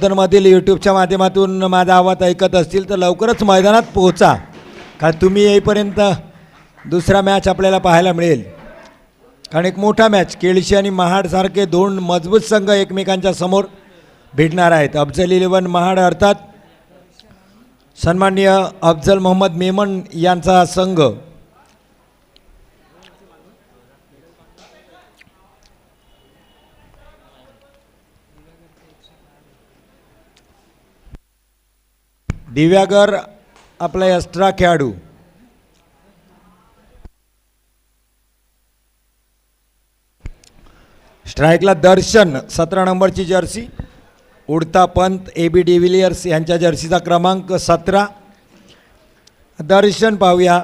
मधील यूट्यूबच्या माध्यमातून माझा आवाज ऐकत असतील तर लवकरच मैदानात पोहोचा, कारण तुम्ही येईपर्यंत दुसरा मॅच आपल्याला पाहायला मिळेल. कारण एक मोठा मॅच, केळशी आणि महाडसारखे दोन मजबूत संघ एकमेकांच्या समोर भेटणार आहेत. अफजल 11 महाड अर्थात सन्माननीय अफजल मोहम्मद मेमन यांचा संघ दिव्यागर आपला एक्स्ट्रा खेळाडू. स्ट्राईकला दर्शन 17 नंबरची जर्सी, उडता पंत AB डिव्हिलियर्स यांच्या जर्सीचा क्रमांक 17. दर्शन पाहूया,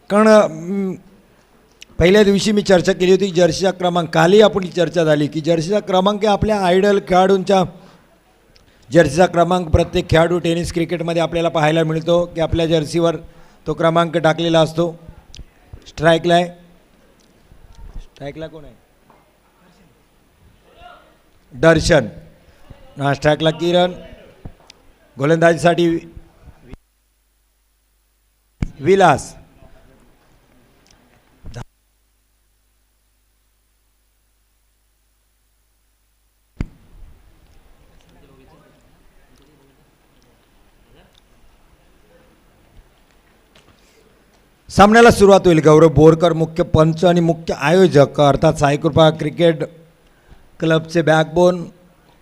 कारण पहिल्या दिवशी मी चर्चा केली होती जर्सीचा क्रमांक. कालही आपली चर्चा झाली की जर्सीचा क्रमांक आपल्या आयडल खेळाडूंच्या जर्सीचा क्रमांक प्रत्येक खेळाडू टेनिस क्रिकेटमध्ये आपल्याला पाहायला मिळतो की आपल्या जर्सीवर तो क्रमांक टाकलेला असतो. स्ट्राईकला आहे, स्ट्राईकला कोण आहे? दर्शन. स्ट्राईकला किरण. गोलंदाजीसाठी विलास. सामन्याला सुरुवात होईल. गौरव बोरकर मुख्य पंच आणि मुख्य आयोजक अर्थात साईकृपा क्रिकेट क्लबचे बॅकबोन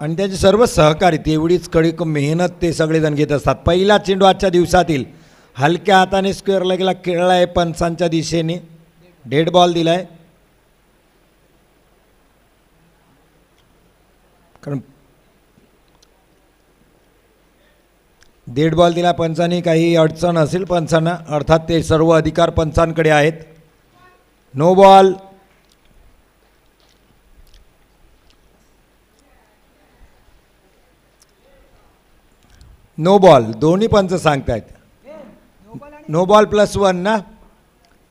आणि त्याचे सर्व सहकारी, तेवढीच कडक मेहनत ते सगळेजण घेत असतात. पहिला चेंडू आजच्या दिवसातील हलक्या हाताने स्क्वेअर लेगला खेळला आहे पंचांच्या दिशेने. डेड बॉल दिला आहे, कारण डेड बॉल दिला पंचांनी. काही अडचण असेल पंचांना, अर्थात ते सर्व अधिकार पंचांकडे आहेत. No ball. नो बॉल दोन्ही पंच सांगतायत. नो बॉल +1 ना,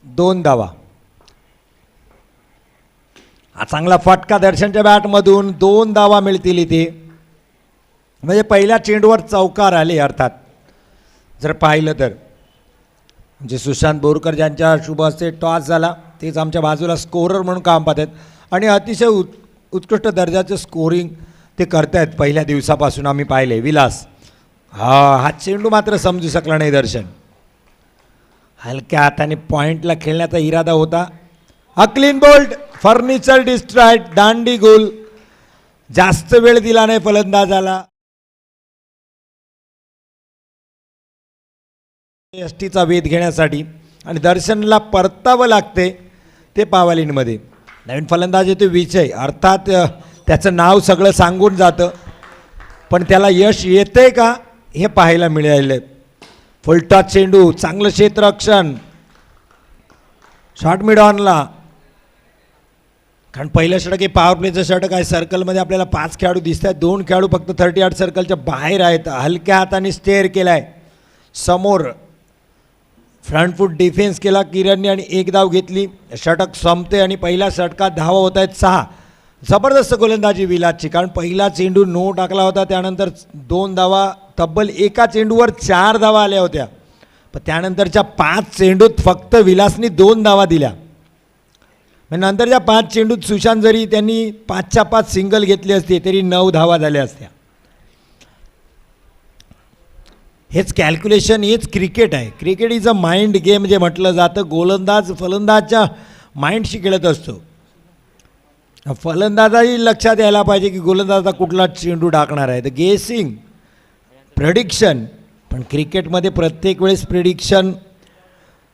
2 धावा. हा चांगला फटका दर्शनच्या बॅटमधून, 2 धावा मिळतील इथे. म्हणजे पहिल्या चेंडूवर चौकार आले. अर्थात जर पाहिलं तर म्हणजे सुशांत बोरकर ज्यांच्या शुभ हस्ते टॉस झाला तेच आमच्या बाजूला स्कोरर म्हणून काम पाहत आहेत आणि अतिशय उत्कृष्ट दर्जाचं स्कोरिंग ते करतायत. पहिल्या दिवसापासून आम्ही पाहिले. विलास. हा चेंडू मात्र समजू शकला नाही दर्शन. हलक्या हाताने पॉइंटला खेळण्याचा इरादा होता. हा क्लीन बोल्ड, फर्निचर डिस्ट्रॉयड, दांडी गोल. जास्त वेळ दिला नाही फलंदाजाला. एसटीचा वेध घेण्यासाठी आणि दर्शनला परतावं लागते ते पावालींमध्ये. नवीन फलंदाज येतो विजय. अर्थात त्याचं नाव सगळं सांगून जातं, पण त्याला यश येतंय का हे पाहायला मिळालं. फुलटॉस चेंडू, चांगलं क्षेत्ररक्षण, शॉर्ट मिड ऑनला. कारण पहिलं षटक हे पॉवर प्लेचं षटक आहे. सर्कलमध्ये आपल्याला 5 खेळाडू दिसत आहेत, 2 खेळाडू फक्त 38 सर्कलच्या बाहेर आहेत. हलक्या हाताने स्टेअर केला आहे समोर. फ्रंट फूट डिफेन्स केला किरणने आणि 1 धाव घेतली. षटक संपते आणि पहिल्या षटकात धावा होत आहेत 6. जबरदस्त गोलंदाजी विलासची, कारण पहिला चेंडू नो टाकला होता, त्यानंतर 2 धावा, तब्बल एका चेंडूवर 4 धावा आल्या होत्या. पण त्यानंतरच्या 5 चेंडूत फक्त विलासनी 2 धावा दिल्या. नंतरच्या 5 चेंडूत सुशांत जरी त्यांनी 5च्या 5 सिंगल घेतले असते तरी 9 धावा झाल्या असत्या. हेच कॅल्क्युलेशन, हेच क्रिकेट आहे. Cricket is a mind game जे म्हटलं जातं. गोलंदाज फलंदाजच्या माइंडशी खेळत असतो. फलंदाजाही लक्षात यायला पाहिजे की गोलंदाजा कुठला चेंडू टाकणार आहे. तर गेसिंग, प्रेडिक्शन. पण क्रिकेटमध्ये प्रत्येक वेळेस प्रेडिक्शन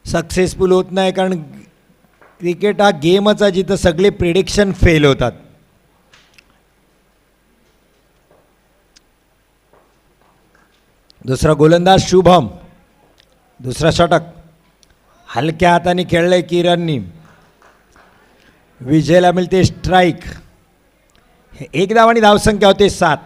सक्सेसफुल होत नाही, कारण क्रिकेट हा गेमच आहे जिथं सगळे प्रेडिक्शन फेल होतात. दुसरा गोलंदाज शुभम. दुसरा षटक हलक्या हाताने खेळलंय किरणनी. विजयला मिळते स्ट्राईक. 1 धाव आणि धावसंख्या होते 7.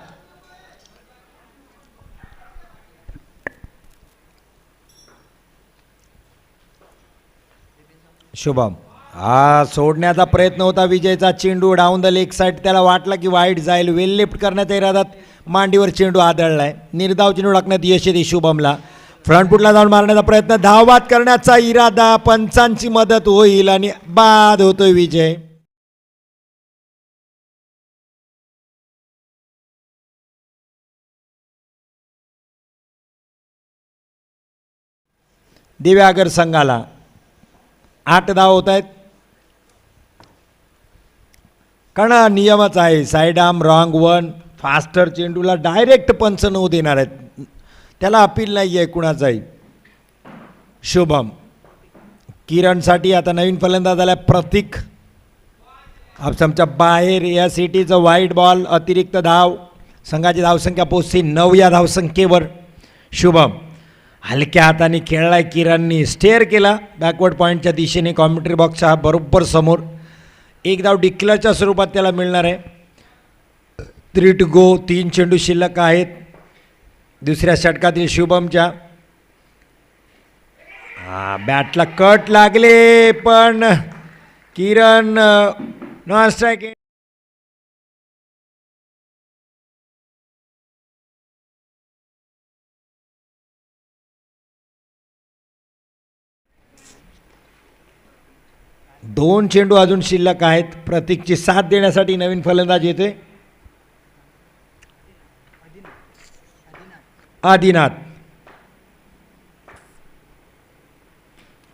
शुभम हा सोडण्याचा प्रयत्न होता विजयचा. चेंडू डाऊन द लेग साईड, त्याला वाटला की वाईट जाईल, वेल लिफ्ट करण्याच्या इरादात मांडीवर चेंडू आदळलाय. निर्धाव चेंडू टाकण्यात यश येते शुभमला. फ्रंट फुटला जाऊन मारण्याचा प्रयत्न, धावबाद करण्याचा इरादा, पंचांची मदत होईल आणि बाद होतोय विजय. दिव्यागर संघाला 8 धाव होत आहेत. कारण नियमच आहे, side arm wrong one, faster चेंडूला डायरेक्ट पंच नऊ देणार आहेत, त्याला अपील नाही आहे कुणाचाही. शुभम. किरणसाठी आता नवीन फलंदाज आला प्रतीक. ऑप्शनच्या बाहेर या सिटीचं वाईट बॉल. अतिरिक्त धाव, संघाची धावसंख्या पोहोचते 9 या धावसंख्येवर. शुभम हलक्या हाताने खेळलाय. किरणनी स्टेअर केला बॅकवर्ड पॉईंटच्या दिशेने. कॉमेंट्री बॉक्सच्या बरोबर समोर. एक धाव डिक्लेअरच्या स्वरूपात त्याला मिळणार आहे. 3 to go. 3 चेंडू शिल्लक आहेत दुसऱ्या षटकातील शुभमच्या. बॅटला कट लागले पण किरण नॉन स्ट्राईक. दोन चेंडू अजून शिल्लक आहेत. प्रतीकची साथ देण्यासाठी नवीन फलंदाज येते आदिनाथ.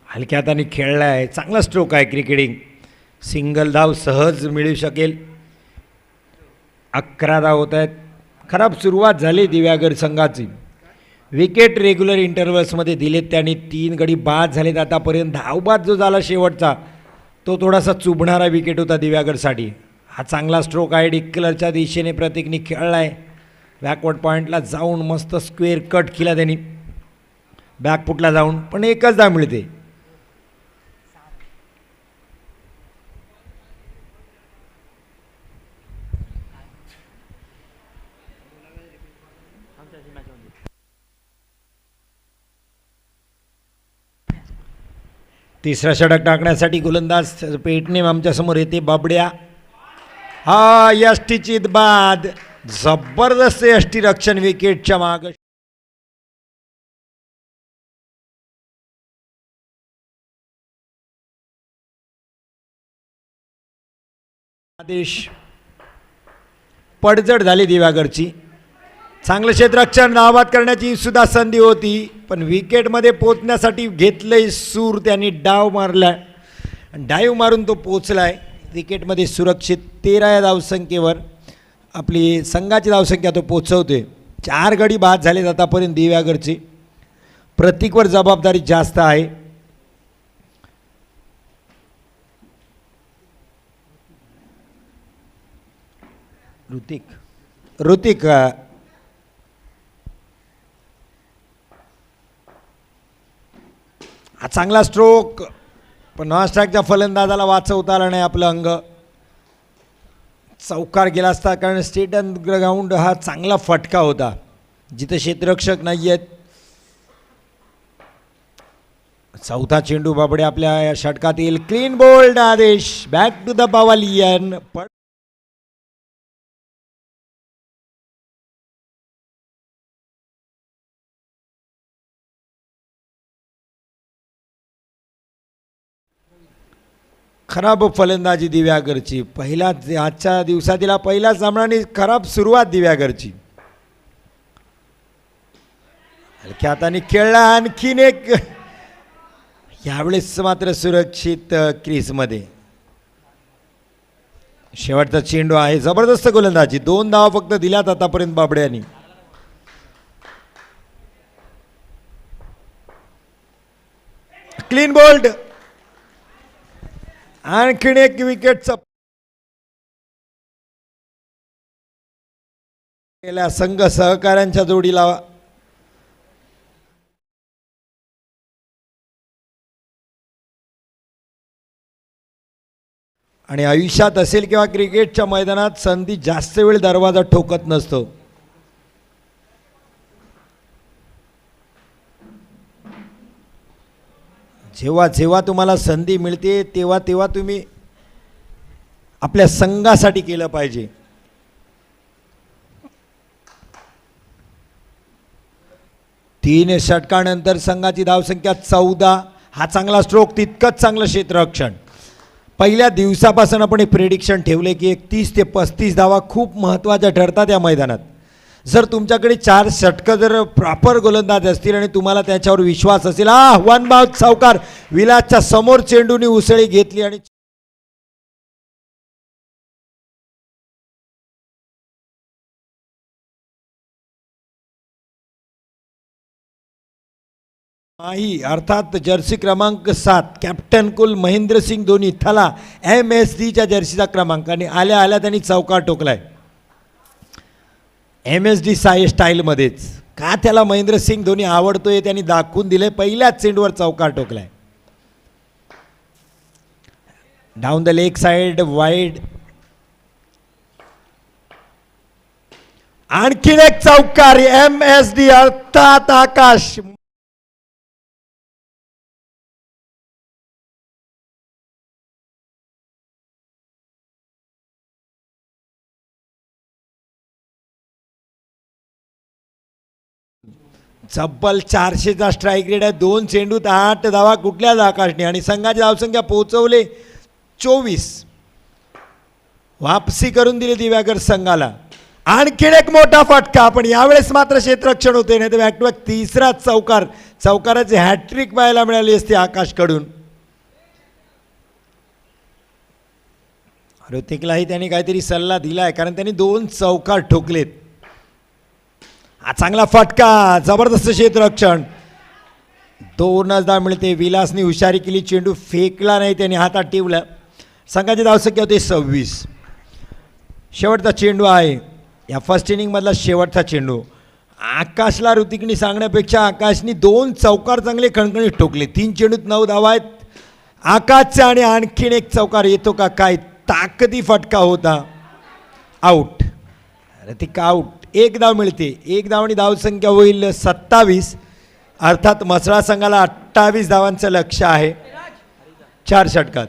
हलक्या हाताने खेळला आहे, चांगला स्ट्रोक आहे क्रिकेटिंग. सिंगल धाव सहज मिळू शकेल. 11 धाव होत आहेत. खराब सुरुवात झाली दिव्यागर संघाची. विकेट रेग्युलर इंटरव्हल्समध्ये दिलेत त्यांनी. 3 गडी बाद झालेत आतापर्यंत. धावबाद जो झाला शेवटचा तो थोडासा चुभणारा विकेट होता दिव्यागरसाठी. हा चांगला स्ट्रोक आहे. डिक्लेअरच्या दिशेने प्रतीकनी खेळला आहे. बॅकवर्ड पॉईंटला जाऊन मस्त स्क्वेअर कट केला त्यांनी बॅकफुटला जाऊन, पण एकच धाव मिळते. तिसरा षटक टाकण्यासाठी गोलंदाज पेटणे आमच्यासमोर येते. बाबड्या. हा यष्टीची बाद. जबरदस्त यष्टी रक्षण विकेटच्या माग. आदेश. पडझड झाली दिव्यागरची. चांगलं क्षेत्ररक्षण धावबाद करण्याची सुद्धा संधी होती, पण विकेटमध्ये पोचण्यासाठी घेतलंय सूर त्यांनी. डाव मारला, डाईव्ह मारून तो पोचलाय विकेटमध्ये सुरक्षित. 13 या धावसंख्येवर आपली संघाची धावसंख्या तो पोचवते. 4 गडी बाद झालेत आतापर्यंत दिव्यागरची. प्रतीकवर जबाबदारी जास्त आहे. ऋतिक हा चांगला स्ट्रोक, पण नॉन स्ट्राईकच्या फलंदाजाला वाचवता आला नाही. आपलं अंग चौकार गेला असता, कारण स्टेट अँड ग्राउंड हा चांगला फटका होता जिथे क्षेत्ररक्षक नाही आहेत. चौथा चेंडू बाबडे आपल्या या षटकात येईल. Clean bowled Aadesh. Back to the pavilion. खराब फलंदाजी दिव्यागरची. आजच्या दिवसातील पहिला सामना खराब सुरुवात दिव्यागरची. हलक्या हाताने खेळला. आणखीन एक, यावेळेस मात्र सुरक्षित क्रीजमध्ये. शेवटचा चेंडू आहे. जबरदस्त गोलंदाजी. 2 धावा फक्त दिल्यात आतापर्यंत बाबड्यांनी. Clean bowled. आणखीन एक विकेटचा संघ सहकाऱ्यांच्या जोडीला. आणि आयुष्यात असेल किंवा क्रिकेटच्या मैदानात संधी जास्त वेळ दरवाजा ठोकत नसतो. जेव्हा जेव्हा तुम्हाला संधी मिळते तेव्हा तेव्हा तुम्ही आपल्या संघासाठी केलं पाहिजे. तीन षटकानंतर संघाची धावसंख्या 14. हा चांगला स्ट्रोक, तितकंच चांगलं क्षेत्ररक्षण. पहिल्या दिवसापासून आपण एक प्रेडिक्शन ठेवले की 31 ते 35 धावा खूप महत्त्वाच्या ठरतात या मैदानात. जर तुमच्याकडे 4 षटकं जर प्रॉपर गोलंदाज असतील आणि तुम्हाला त्याच्यावर विश्वास असेल. वन बाउट चौकार, विलासच्या समोर चेंडूने उसळी घेतली आणि माही अर्थात जर्सी क्रमांक 7 कॅप्टन कुल महेंद्रसिंग धोनी थला MSDच्या जर्सीचा क्रमांक आणि आल्या आल्या त्यांनी चौकार टोकलाय. MSD स्टाईलमध्येच का त्याला महेंद्रसिंग धोनी आवडतोय त्यांनी दाखवून दिले. पहिल्याच चेंडूवर चौकार टोकलाय. Down the leg side wide. आणखीन एक चौकार MSD अर्थात आकाश. जब्बल 400चा स्ट्राईक रेट आहे. 2 चेंडूत 8 धावा कुठल्याच आकाशने आणि संघाची धावसंख्या पोहोचवले 24. वापसी करून दिली दिव्यागर संघाला. आणखीन एक मोठा फटका पण यावेळेस मात्र क्षेत्ररक्षण होते. नाही तर बॅक टू बॅक तिसरा चौकार, चौकाराची हॅट्रिक पाहायला मिळाली असते आकाशकडून. ऋतिकलाही त्यांनी काहीतरी सल्ला दिलाय कारण त्यांनी 2 चौकार ठोकलेत. हा चांगला फटका, जबरदस्त क्षेत्ररक्षण. 2च धाव मिळते. विलासने हुशारी केली, चेंडू फेकला नाही, त्याने हातात ठेवला. संघाची धावसंख्या होते 26. शेवटचा चेंडू आहे या फर्स्ट इनिंगमधला शेवटचा चेंडू. आकाशला ऋतिकने सांगण्यापेक्षा आकाशने 2 चौकार चांगले खणखणीत ठोकले. 3 चेंडूत 9 धावा आहेत आकाशच्या आणि आणखीन एक चौकार येतो का काय. ताकदी फटका होता. आऊट. ऋतिक आऊट. 1 धाव मिळते. 1 धाव आणि धावसंख्या होईल 27. अर्थात मसळा संघाला 28 धावांचं लक्ष्य आहे 4 षटकात.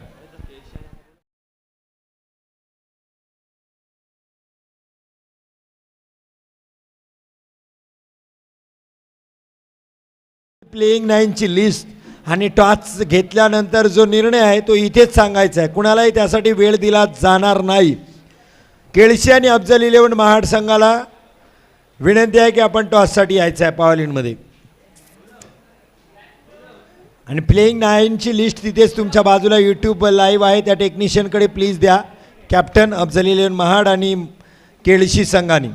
प्लेइंग 9ची लिस्ट आणि टॉस घेतल्यानंतर जो निर्णय आहे तो इथेच सांगायचा आहे. कुणालाही त्यासाठी वेळ दिला जाणार नाही. केळशी आणि अफजल 11 महाड संघाला विनंती आहे की आपण टॉससाठी यायचं आहे पॉवलिनमध्ये. आणि प्लेइंग 9ची लिस्ट तिथेच तुमच्या बाजूला यूट्यूब लाईव्ह आहे. त्या टेक्निशियनकडे प्लीज द्या. कॅप्टन अफजल 11 महाड आणि केळशी संघाने.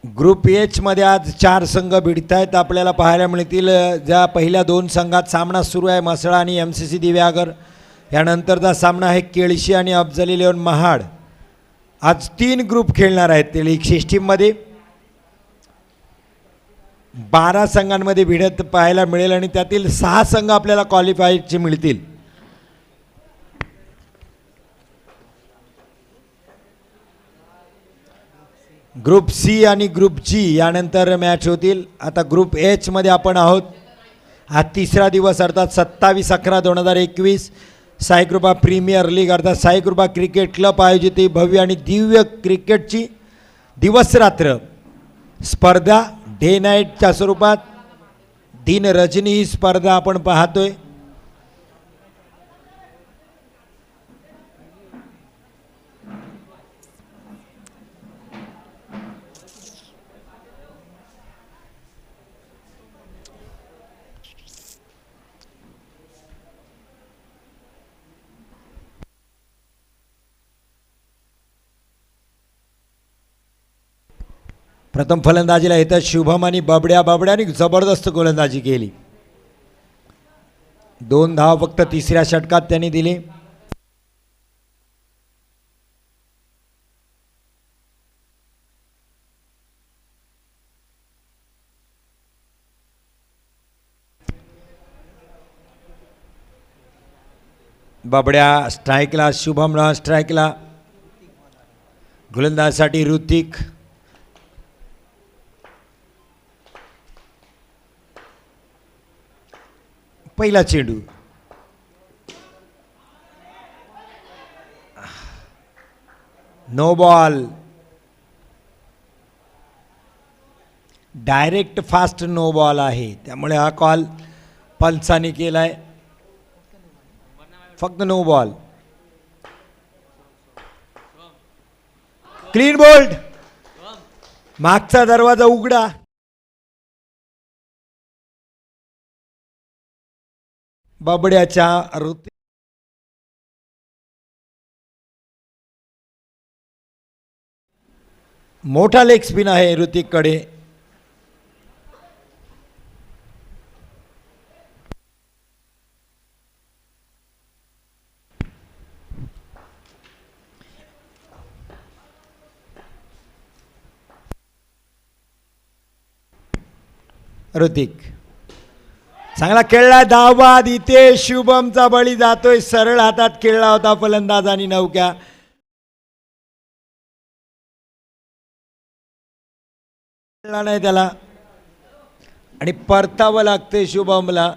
ग्रुप एचमध्ये आज 4 संघ भिडत आहेत. आपल्याला पाहायला मिळतील. ज्या पहिल्या 2 संघात सामना सुरू आहे मसळा आणि MCC दिव्यागर. यानंतरचा सामना आहे केळशी आणि अफजल 11 महाड. आज 3 ग्रुप खेळणार आहेत ते लीग सिस्टीममध्ये. 12 संघांमध्ये भिडत पाहायला मिळेल आणि त्यातील 6 संघ आपल्याला क्वालिफायचे मिळतील. ग्रुप सी आणि ग्रुप जी यानंतर मॅच होतील. आता ग्रुप एचमध्ये आपण आहोत. हा 3रा दिवस अर्थात 27/11/2021 साईकृपा प्रीमियर लीग अर्थात साईकृपा क्रिकेट क्लब आयोजित ही भव्य आणि दिव्य क्रिकेटची दिवसरात्र स्पर्धा डे नाईटच्या स्वरूपात दिन रजनी ही स्पर्धा आपण पाहतोय. प्रथम फलंदाजीला येतात शुभम आणि बबड्याने जबरदस्त गोलंदाजी केली. 2 धाव फक्त तिसऱ्या षटकात त्यांनी दिले. बाबड्या स्ट्राईकला, शुभमला स्ट्राईकला, गोलंदाजसाठी ऋतिक. पहिला चेंडू no ball. Direct fast no ball आहे, त्यामुळे हा कॉल पंचांनी केलाय. फक्त नो बॉल. Clean bowled. मागचा दरवाजा उघडा. बाबड्याच्या ऋतिक मोठा लेग स्पिन आहे ऋतिककडे. ऋतिक चांगला खेळला. धावबाद. इथे शुभमचा बळी जातोय. सरळ हातात खेळला होता फलंदाजांनी नौक्या. नाही त्याला आणि परतावं लागते शुभमला.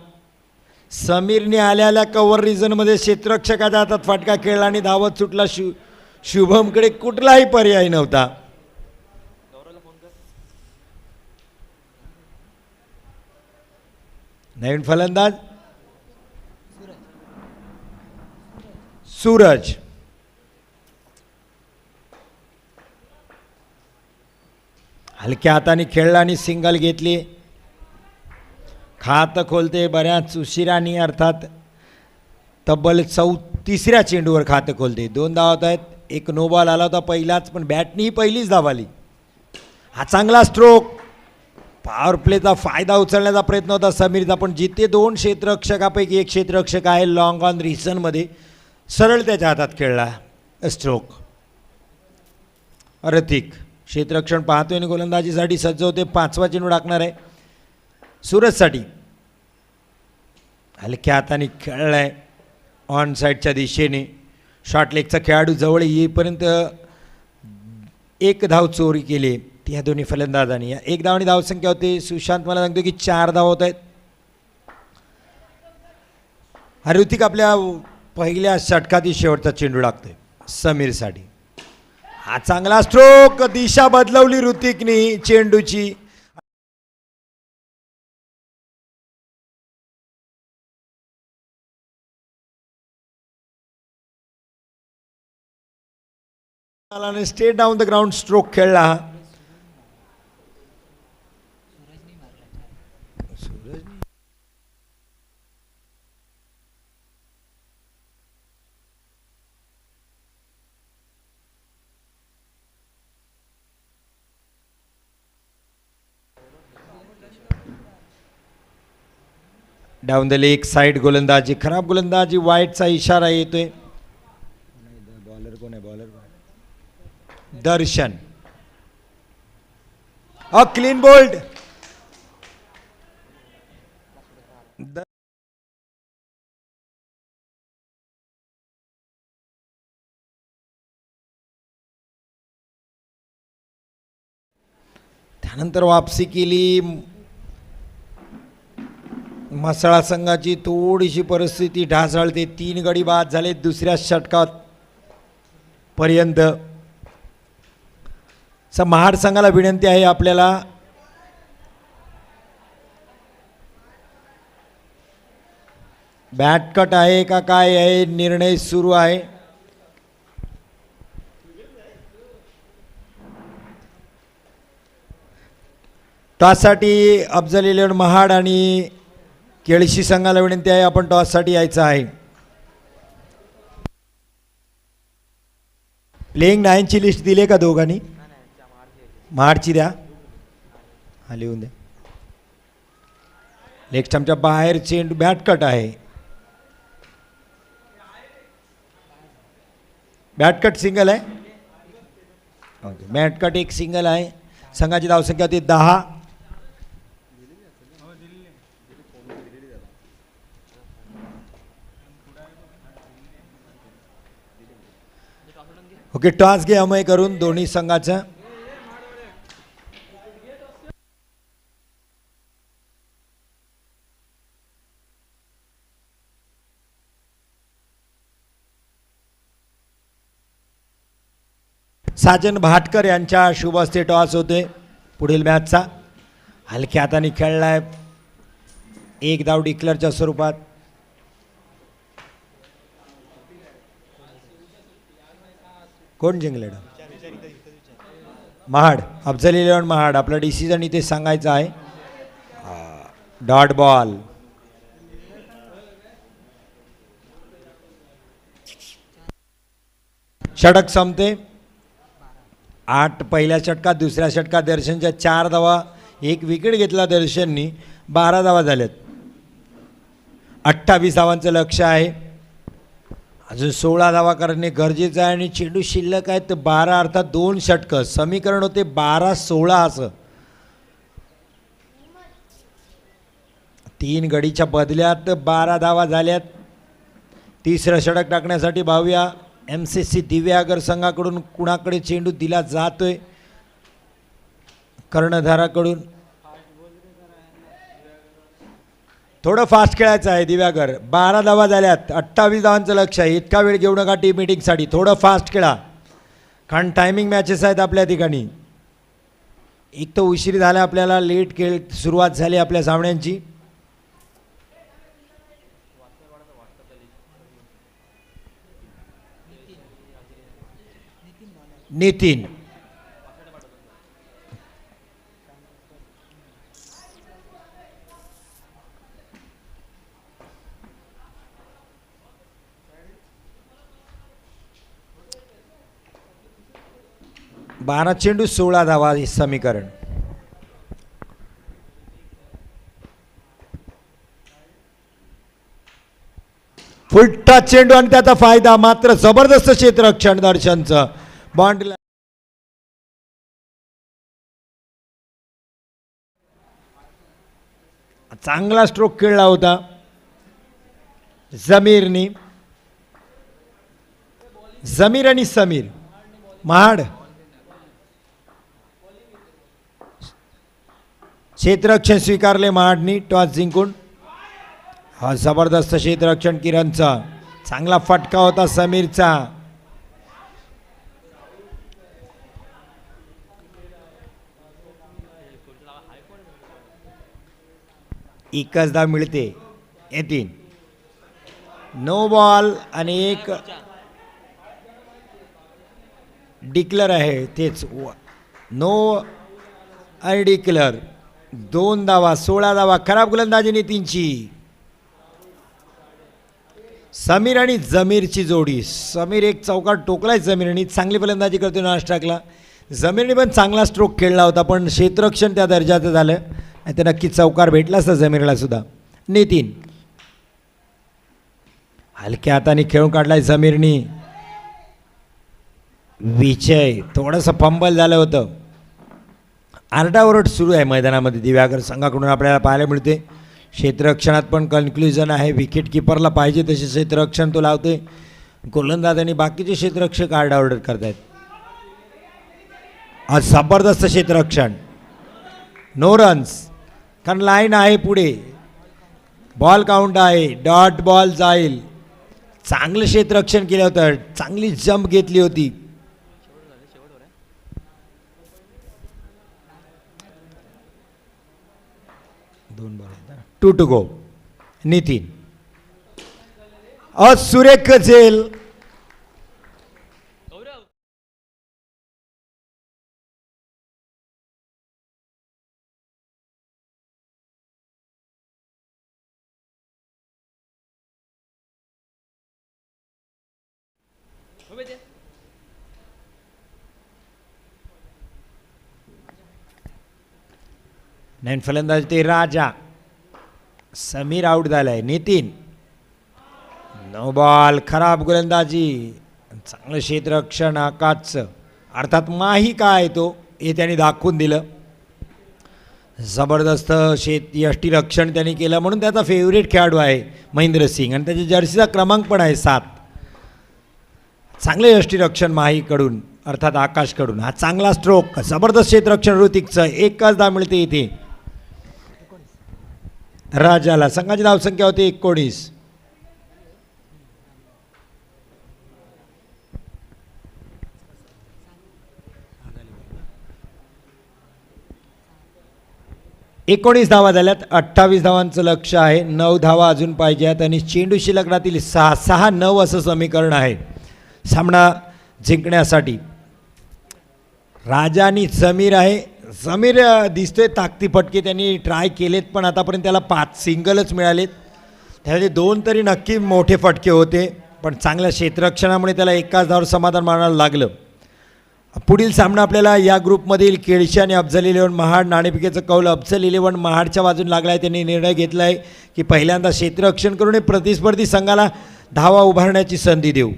समीरने आल्याला कव्हर रिझन मध्ये क्षेत्ररक्षकाच्या हातात फटका खेळला आणि धावत सुटला. शुभमकडे कुठलाही पर्याय नव्हता. नवीन फलंदाज सूरज. हलक्या हाताने खेळला आणि सिंगल घेतली. खातं खोलते बऱ्याच उशिराने, अर्थात तब्बल 34व्या चेंडूवर खातं खोलते. 2 धावा होत आहेत. एक नो बॉल आला होता पहिलाच, पण बॅटनी पहिलीच धाव आली. हा चांगला स्ट्रोक. पॉवर प्लेचा फायदा उचलण्याचा प्रयत्न होता समीरचा, पण जिथे 2 क्षेत्ररक्षकापैकी एक क्षेत्ररक्षक आहे लॉंग ऑन रिझनमध्ये, सरळ त्याच्या हातात खेळला स्ट्रोक. ऋतिक क्षेत्ररक्षण पाहतोय आणि गोलंदाजीसाठी सज्ज होते. 5वा चेंडू टाकणार आहे सूरजसाठी. हलक्या हाताने खेळलाय ऑन साईडच्या दिशेने. शॉर्ट लेगचा खेळाडू जवळ येईपर्यंत 1 धाव चोरी केली या दोन्ही फलंदाजांनी. 1 धाव आणि धावसंख्या होते. सुशांत मला सांगतो की 4 धाव होत आहेत. हा ऋतिक आपल्या पहिल्या षटकातील शेवटचा चेंडू टाकतोय समीरसाठी. हा चांगला स्ट्रोक. दिशा बदलवली ऋतिकनी चेंडूची. Straight down the ground stroke खेळला. डाऊन द लेग साइड गोलंदाजी. खराब गोलंदाजी. वाईटचा इशारा येतोय. बॉलर कोण आहे? बॉलर दर्शन. Clean bowled. त्यानंतर वापसी केली. म्हसळा संघाची थोडीशी परिस्थिती ढासळते. 3 गडी बाद झाले दुसऱ्या षटकात पर्यंत. महाड संघाला विनंती आहे आपल्याला बॅट कट आहे का काय आहे, निर्णय सुरू आहे. टॉससाठी अफजल 11 महाड आणि केळशी संघाला विनंती आहे आपण टॉससाठी यायचं आहे. प्लेइंग 9ची लिस्ट दिली का दोघांनी? महाडची द्या. हा लिहून द्या. लेग स्टंपच्या बाहेर चेंडू बॅट कट आहे. बॅटकट सिंगल आहे. ओके, बॅटकट एक सिंगल आहे. संघाची धावसंख्या होती 10. ओके, टॉस घे अमय करून दोन्ही संघाचं. साजन भाटकर यांच्या शुभ हस्ते टॉस होते पुढील मॅचचा. हलक्या हाताने खेळलाय, एक धाव डिक्लेअरच्या स्वरूपात. कोण जिंकले? महाड, अफजल 11 महाड. आपला डिसिजन इथे सांगायचं आहे. Dot ball. षटक संपते. 8 पहिल्या षटकात, दुसऱ्या षटकात दर्शनच्या 4 धावा, 1 विकेट घेतला दर्शननी. 12 धावा झाल्यात. 28 धावांचं लक्ष आहे. अजून 16 धावा करणे गरजेचं आहे आणि चेंडू शिल्लक आहेत 12, अर्थात 2 षटकं. समीकरण होते 12-16 असं. 3 गडीच्या बदल्यात 12 धावा झाल्यात. तिसरं षटक टाकण्यासाठी भाव्या MCC दिव्यागर संघाकडून कुणाकडे चेंडू दिला जातोय? कर्णधाराकडून. थोडं फास्ट खेळायचं आहे दिव्यागर. 12 धावा झाल्यात, 28 धावांचं लक्ष आहे. इतका वेळ घेऊ नका टीम मीटिंगसाठी, थोडं फास्ट खेळा कारण टायमिंग मॅचेस आहेत आपल्या ठिकाणी. एक तर उशीर झाला, आपल्याला लेट खेळ सुरुवात झाली आपल्या सामन्यांची. नितीन, बारा चेंडू 16 धावा हे समीकरण. फुलटा चेंडू आणि त्याचा फायदा. मात्र जबरदस्त क्षेत्ररक्षण दर्शनचं. बॉन्डला चांगला स्ट्रोक खेळला होता जमीरनी. जमीर आणि समीर महाड. क्षेत्ररक्षण स्वीकारले महाडनी टॉस जिंकून. हा जबरदस्त क्षेत्ररक्षण किरणचा. चांगला फटका होता समीरचा. एकच धाव मिळते. येतील. नो बॉल आणि एक डिक्लेअर आहे. तेच नो आणि डिक्लेअर. 2 धावा, 16 धावा. खराब गोलंदाजी नितीनची. समीर आणि जमीरची जोडी. समीर एक चौकार टोकलाय जमीरनी. चांगली फलंदाजी करतो नाष्ट्राकला. जमीरने पण चांगला स्ट्रोक खेळला होता पण क्षेत्ररक्षण त्या दर्जाचं झालं. नाही तर नक्की चौकार भेटला असता जमीरला सुद्धा. नितीन हलक्या हाताने खेळून काढलाय जमीरनी. विजय थोडंसं फंबल झालं होतं. आरडाओरड सुरू आहे मैदानामध्ये दिव्यागर संघाकडून आपल्याला पाहायला मिळते. क्षेत्ररक्षणात पण कन्क्ल्युजन आहे. विकेट किपरला पाहिजे तसे क्षेत्ररक्षण तो लावते. गोलंदाज आणि बाकीचे क्षेत्ररक्षक आरडाओरड करतायत. आज जबरदस्त क्षेत्ररक्षण. नो रन्स कारण लाईन आहे पुढे. बॉल काउंट आहे. डॉट बॉल जाईल. चांगलं क्षेत्ररक्षण केलं होतं. चांगली जंप घेतली होती. दोन बॉल 2 to go. नितीन सुरेख झेल. नैन फलंदाज ते राजा. समीर आउट झालाय. Nitin no ball. खराब गोलंदाजी. चांगलं क्षेत्ररक्षण आकाशचं, अर्थात माही काय तो हे त्यांनी दाखवून दिलं. जबरदस्त यष्टीरक्षण त्यांनी केलं, म्हणून त्याचा फेवरेट खेळाडू आहे महेंद्रसिंग आणि त्याच्या जर्सीचा क्रमांक पण आहे 7. चांगले यष्टीरक्षण माहीकडून अर्थात आकाशकडून. हा चांगला स्ट्रोक, जबरदस्त क्षेत्ररक्षण ऋतिकचं. 1 धाव मिळते इथे राजाला. संघाची धावसंख्या होती 19. धावा झाल्यात. 28 धावांचं लक्ष आहे. 9 धावा अजून पाहिजेत आणि चेंडू शिल्लक 6-9 असं समीकरण आहे सामना जिंकण्यासाठी. राजा आणि समीर आहे. समीर दिसतोय ताकदीफटके त्यांनी ट्राय केलेत, पण आतापर्यंत त्याला 5 सिंगलच मिळालेत. त्यामध्ये 2 तरी नक्की मोठे फटके होते, पण चांगल्या क्षेत्ररक्षणामुळे त्याला 1 धावावर समाधान मानायला लागलं. पुढील सामना आपल्याला या ग्रुपमधील केळशी आणि अफझल 11 महाड. नाणेफेकीचं कौल अफझल 11 महाडच्या बाजून लागला आहे. त्यांनी निर्णय घेतला आहे की पहिल्यांदा क्षेत्ररक्षण करून प्रतिस्पर्धी संघाला धावा उभारण्याची संधी देऊ.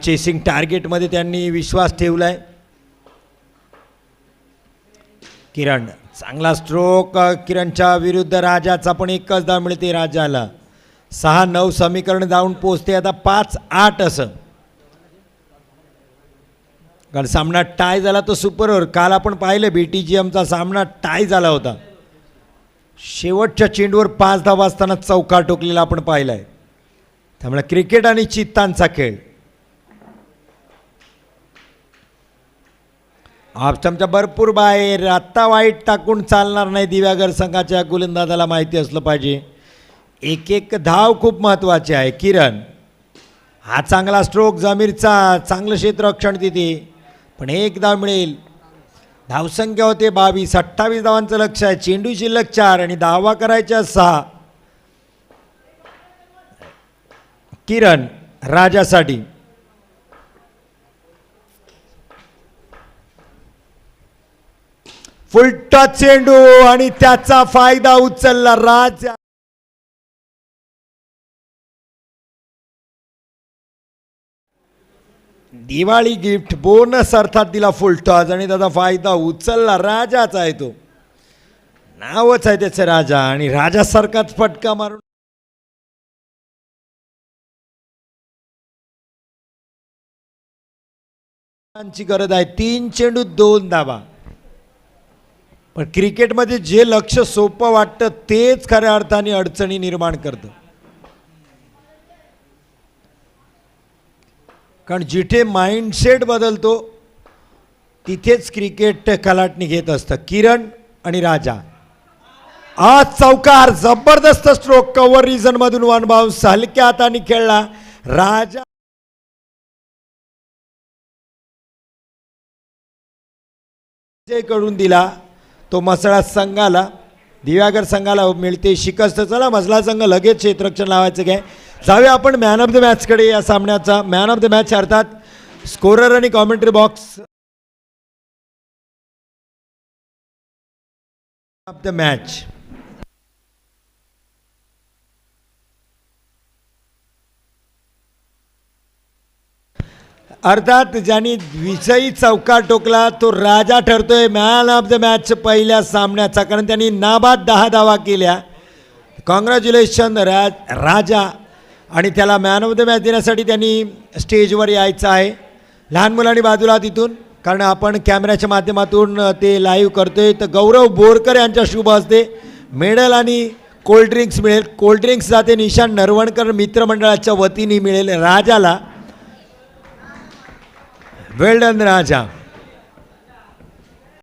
चेसिंग टार्गेटमध्ये त्यांनी विश्वास ठेवला आहे. किरण, चांगला स्ट्रोक किरणच्या विरुद्ध राजाचा, पण 1 धाव मिळते राजाला. 6-9 समीकरण जाऊन पोचते आता 5-8 असं. कारण सामना टाय झाला तो सुपर ओव्हर. काल आपण पाहिलं BTGMचा सामना टाय झाला होता. शेवटच्या चेंडूवर 5 धावा असताना चौकार ठोकलेला आपण पाहिला आहे. त्यामुळे क्रिकेट आणि चित्तांचा खेळ. ऑप्शनच्या भरपूर बाहेर. आत्ता वाईट टाकून चालणार नाही. दिव्यागर संघाच्या गोलंदाजाला माहिती असलं पाहिजे. 1 धाव खूप महत्त्वाची आहे. किरण, हा चांगला स्ट्रोक जमीरचा. चांगलं क्षेत्ररक्षण तिथे, पण 1 धाव मिळेल. धावसंख्या होते 22. 28 धावांचं लक्ष आहे. चेंडू शिल्लक 4 आणि धावा करायच्या 6. किरण राजासाठी. फुलटा चेंडू आणि त्याचा फायदा उचलला राजा. दिवाळी गिफ्ट बोनस अर्थात दिला फुलटॉस आणि त्याचा फायदा उचलला. राजाचा आहे तो, नावच आहे त्याचं राजा, आणि राजासारखाच फटका मारून गरज आहे. 3 चेंडू 2 धावा. पण क्रिकेटमध्ये जे लक्ष सोपं वाटतं तेच खऱ्या अर्थाने अडचणी निर्माण करतं. कारण जिथे माइंडसेट बदलतो तिथेच क्रिकेट कलाटणी घेत असतं. किरण आणि राजा. आज चौकार, जबरदस्त स्ट्रोक. कव्हर रिजन मधून 1 बाउन्स हलक्या हाताने खेळला राजा. कडून दिला तो मसळा संघाला. दिव्यागर संघाला मिळते शिकस्त. चला मसळा संघ लगेच क्षेत्ररक्षण लावायचं काय. जाऊया आपण मॅन ऑफ द मॅचकडे. या सामन्याचा मॅन ऑफ द मॅच अर्थात स्कोरर आणि commentary box of the match. अर्थात ज्यांनी विजयी चौकार टोकला तो राजा ठरतोय मॅन ऑफ द मॅच पहिल्या सामन्याचा, कारण त्यांनी नाबाद 10 धावा केल्या. कॉंग्रॅच्युलेशन राजा. आणि त्याला मॅन ऑफ द मॅच देण्यासाठी त्यांनी स्टेजवर यायचं आहे. लहान मुलांनी बाजूला तिथून, कारण आपण कॅमेऱ्याच्या माध्यमातून ते लाईव्ह करतोय. तर गौरव बोरकर यांच्या शुभ हस्ते मेडल आणि कोल्ड्रिंक्स मिळेल. कोल्ड्रिंक्स जाते निशान नरवणकर मित्रमंडळाच्या वतीने मिळेल राजाला. वेल डन राजा.